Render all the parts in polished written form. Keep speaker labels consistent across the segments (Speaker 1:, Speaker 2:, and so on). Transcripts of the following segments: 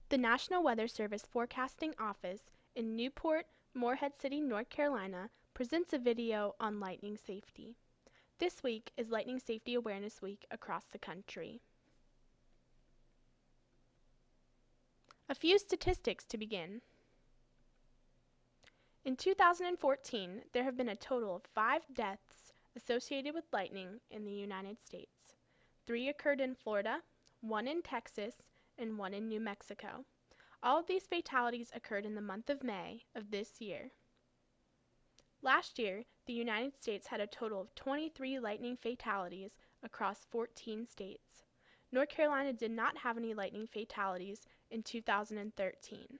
Speaker 1: The National Weather Service Forecasting Office in Newport, Morehead City, North Carolina, presents a video on lightning safety. This week is Lightning Safety Awareness Week across the country. A few statistics to begin. In 2014, there have been a total of 5 deaths associated with lightning in the United States. 3 occurred in Florida, 1 in Texas, and 1 in New Mexico. All of these fatalities occurred in the month of May of this year. Last year, the United States had a total of 23 lightning fatalities across 14 states. North Carolina did not have any lightning fatalities in 2013.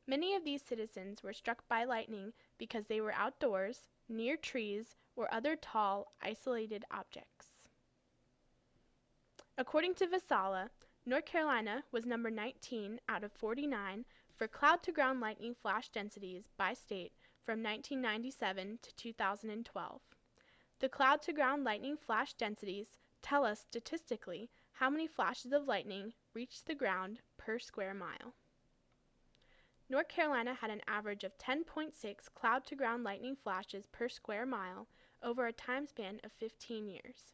Speaker 1: Many of these citizens were struck by lightning because they were outdoors, near trees, or other tall, isolated objects. According to Vasala, North Carolina was number 19 out of 49 for cloud-to-ground lightning flash densities by state from 1997 to 2012. The cloud-to-ground lightning flash densities tell us statistically how many flashes of lightning reach the ground per square mile. North Carolina had an average of 10.6 cloud-to-ground lightning flashes per square mile over a time span of 15 years.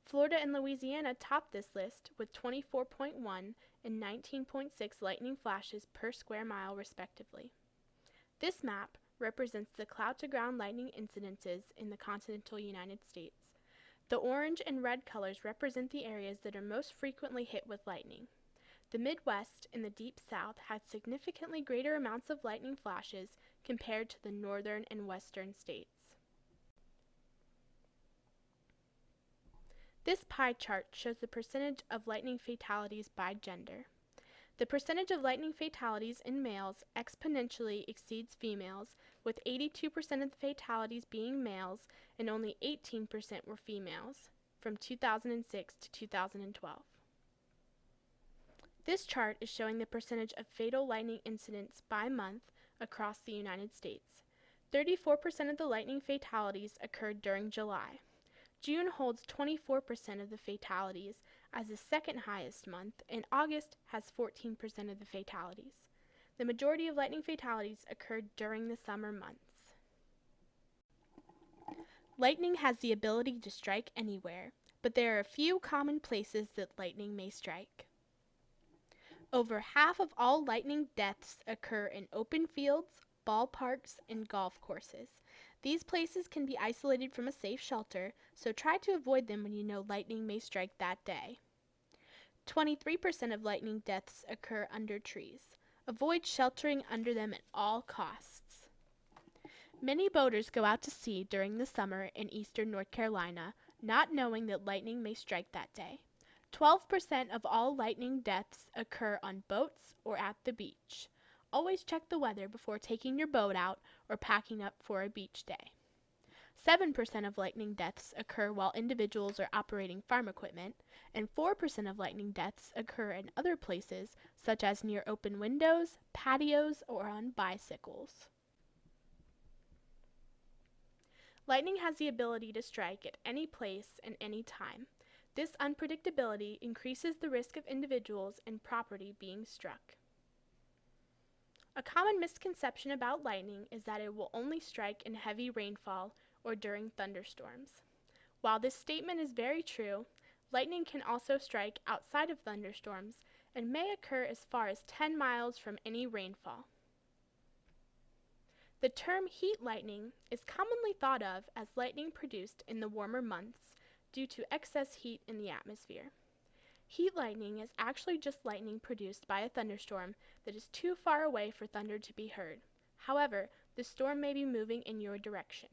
Speaker 1: Florida and Louisiana topped this list with 24.1 and 19.6 lightning flashes per square mile respectively. This map represents the cloud-to-ground lightning incidences in the continental United States. The orange and red colors represent the areas that are most frequently hit with lightning. The Midwest and the Deep South had significantly greater amounts of lightning flashes compared to the northern and western states. This pie chart shows the percentage of lightning fatalities by gender. The percentage of lightning fatalities in males exponentially exceeds females, with 82% of the fatalities being males and only 18% were females, from 2006 to 2012. This chart is showing the percentage of fatal lightning incidents by month across the United States. 34% of the lightning fatalities occurred during July. June holds 24% of the fatalities as the second highest month, and August has 14% of the fatalities. The majority of lightning fatalities occurred during the summer months. Lightning has the ability to strike anywhere, but there are a few common places that lightning may strike. Over half of all lightning deaths occur in open fields, ballparks, and golf courses. These places can be isolated from a safe shelter, so try to avoid them when you know lightning may strike that day. 23% of lightning deaths occur under trees. Avoid sheltering under them at all costs. Many boaters go out to sea during the summer in eastern North Carolina, not knowing that lightning may strike that day. 12% of all lightning deaths occur on boats or at the beach. Always check the weather before taking your boat out or packing up for a beach day. 7% of lightning deaths occur while individuals are operating farm equipment, and 4% of lightning deaths occur in other places, such as near open windows, patios, or on bicycles. Lightning has the ability to strike at any place and any time. This unpredictability increases the risk of individuals and property being struck. A common misconception about lightning is that it will only strike in heavy rainfall or during thunderstorms. While this statement is very true, lightning can also strike outside of thunderstorms and may occur as far as 10 miles from any rainfall. The term heat lightning is commonly thought of as lightning produced in the warmer months due to excess heat in the atmosphere. Heat lightning is actually just lightning produced by a thunderstorm that is too far away for thunder to be heard. However, the storm may be moving in your direction.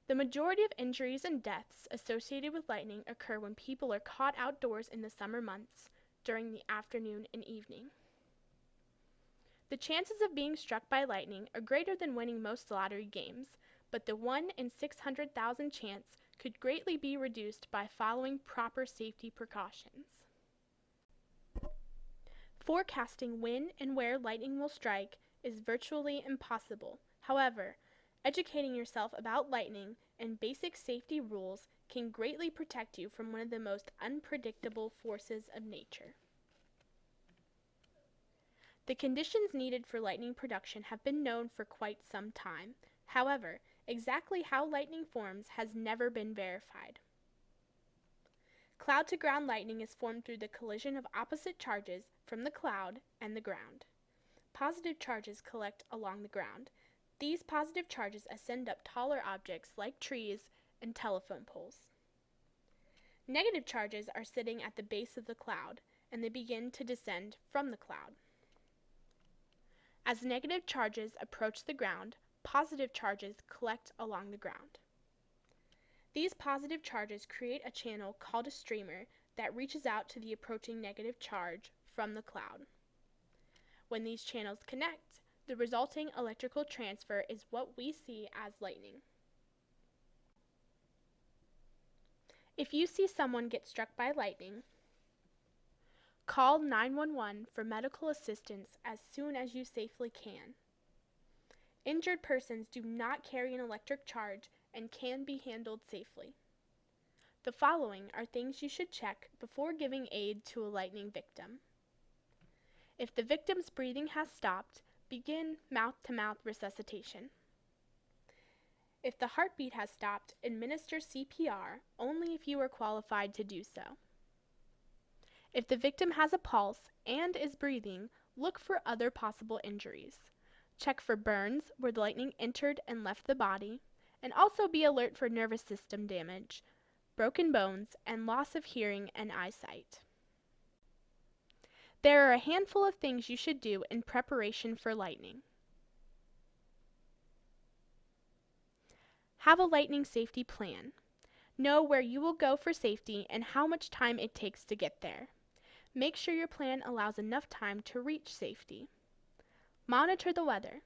Speaker 1: The majority of injuries and deaths associated with lightning occur when people are caught outdoors in the summer months during the afternoon and evening. The chances of being struck by lightning are greater than winning most lottery games, but the 1 in 600,000 chance could greatly be reduced by following proper safety precautions. Forecasting when and where lightning will strike is virtually impossible. However, educating yourself about lightning and basic safety rules can greatly protect you from one of the most unpredictable forces of nature. The conditions needed for lightning production have been known for quite some time. However, exactly how lightning forms has never been verified. Cloud-to-ground lightning is formed through the collision of opposite charges from the cloud and the ground. Positive charges collect along the ground. These positive charges ascend up taller objects like trees and telephone poles. Negative charges are sitting at the base of the cloud, and they begin to descend from the cloud. As negative charges approach the ground, positive charges collect along the ground. These positive charges create a channel called a streamer that reaches out to the approaching negative charge from the cloud. When these channels connect, the resulting electrical transfer is what we see as lightning. If you see someone get struck by lightning, call 911 for medical assistance as soon as you safely can. Injured persons do not carry an electric charge and can be handled safely. The following are things you should check before giving aid to a lightning victim. If the victim's breathing has stopped, begin mouth-to-mouth resuscitation. If the heartbeat has stopped, administer CPR only if you are qualified to do so. If the victim has a pulse and is breathing, look for other possible injuries. Check for burns where the lightning entered and left the body, and also be alert for nervous system damage, broken bones, and loss of hearing and eyesight. There are a handful of things you should do in preparation for lightning. Have a lightning safety plan. Know where you will go for safety and how much time it takes to get there. Make sure your plan allows enough time to reach safety. Monitor the weather.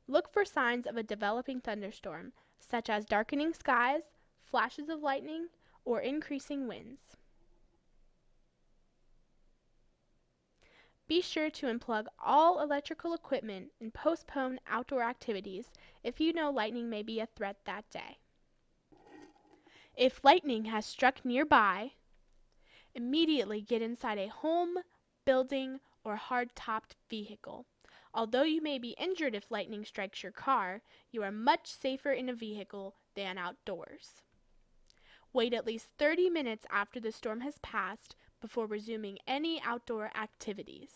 Speaker 1: Look for signs of a developing thunderstorm, such as darkening skies, flashes of lightning, or increasing winds. Be sure to unplug all electrical equipment and postpone outdoor activities if you know lightning may be a threat that day. If lightning has struck nearby, immediately get inside a home, building, or hard-topped vehicle. Although you may be injured if lightning strikes your car, you are much safer in a vehicle than outdoors. Wait at least 30 minutes after the storm has passed before resuming any outdoor activities.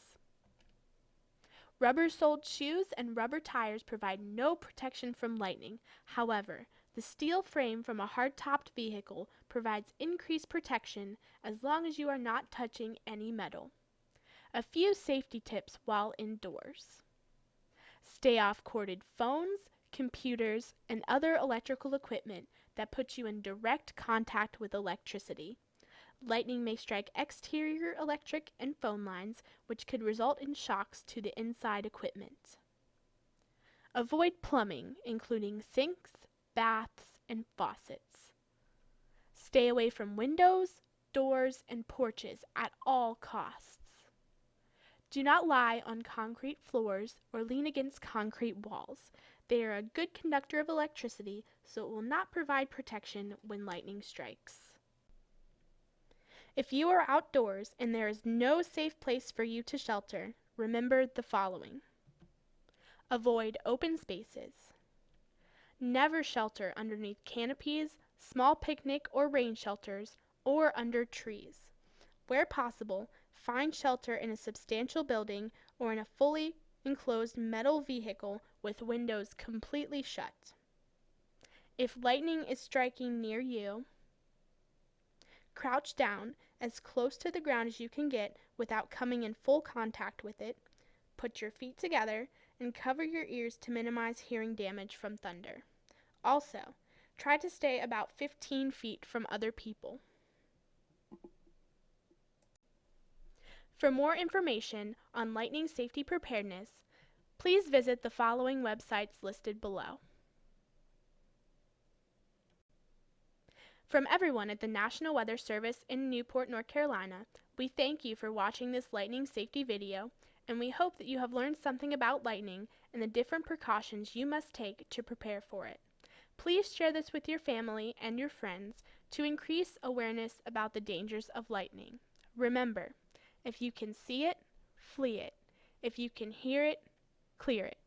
Speaker 1: Rubber-soled shoes and rubber tires provide no protection from lightning. However, the steel frame from a hard-topped vehicle provides increased protection as long as you are not touching any metal. A few safety tips while indoors. Stay off corded phones, computers, and other electrical equipment that put you in direct contact with electricity. Lightning may strike exterior electric and phone lines, which could result in shocks to the inside equipment. Avoid plumbing, including sinks, baths, and faucets. Stay away from windows, doors, and porches at all costs. Do not lie on concrete floors or lean against concrete walls. They are a good conductor of electricity, so it will not provide protection when lightning strikes. If you are outdoors and there is no safe place for you to shelter, remember the following. Avoid open spaces. Never shelter underneath canopies, small picnic or rain shelters, or under trees. Where possible, find shelter in a substantial building or in a fully enclosed metal vehicle with windows completely shut. If lightning is striking near you, crouch down as close to the ground as you can get without coming in full contact with it. Put your feet together and cover your ears to minimize hearing damage from thunder. Also, try to stay about 15 feet from other people. For more information on lightning safety preparedness, please visit the following websites listed below. From everyone at the National Weather Service in Newport, North Carolina, we thank you for watching this lightning safety video, and we hope that you have learned something about lightning and the different precautions you must take to prepare for it. Please share this with your family and your friends to increase awareness about the dangers of lightning. Remember, if you can see it, flee it. If you can hear it, clear it.